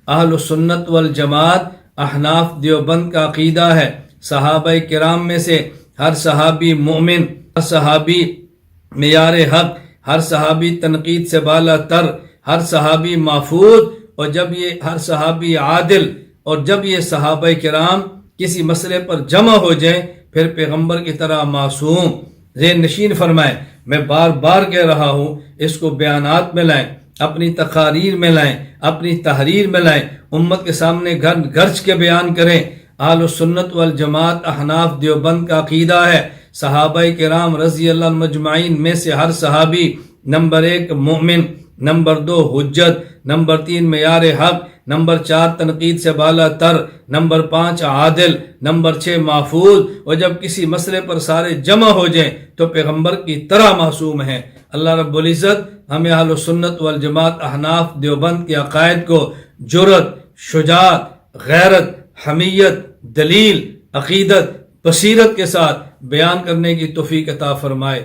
اہل سنت والجماعت احناف دیوبند کا عقیدہ ہے، صحابہ کرام میں سے ہر صحابی مومن، ہر صحابی معیار حق، ہر صحابی تنقید سے بالا تر، ہر صحابی محفوظ، اور جب یہ ہر صحابی عادل، اور جب یہ صحابہ کرام کسی مسئلے پر جمع ہو جائیں پھر پیغمبر کی طرح معصوم۔ ذہن نشین فرمائیں، میں بار بار کہہ رہا ہوں، اس کو بیانات میں لائیں، اپنی تقاریر میں لائیں، اپنی تحریر میں لائیں، امت کے سامنے گرج کے بیان کریں۔ اہل سنت والجماعت احناف دیوبند کا عقیدہ ہے، صحابہ کرام رضی اللہ عنہم مجمعین میں سے ہر صحابی نمبر 1 مومن، نمبر 2 حجت، نمبر 3 معیار حق، نمبر 4 تنقید سے بالا تر، نمبر 5 عادل، نمبر 6 محفوظ، اور جب کسی مسئلے پر سارے جمع ہو جائیں تو پیغمبر کی طرح معصوم ہیں۔ اللہ رب العزت ہمیں اہل سنت والجماعت احناف دیوبند کے عقائد کو جرأت، شجاعت، غیرت، حمیت، دلیل، عقیدت، بصیرت کے ساتھ بیان کرنے کی توفیق عطا فرمائے۔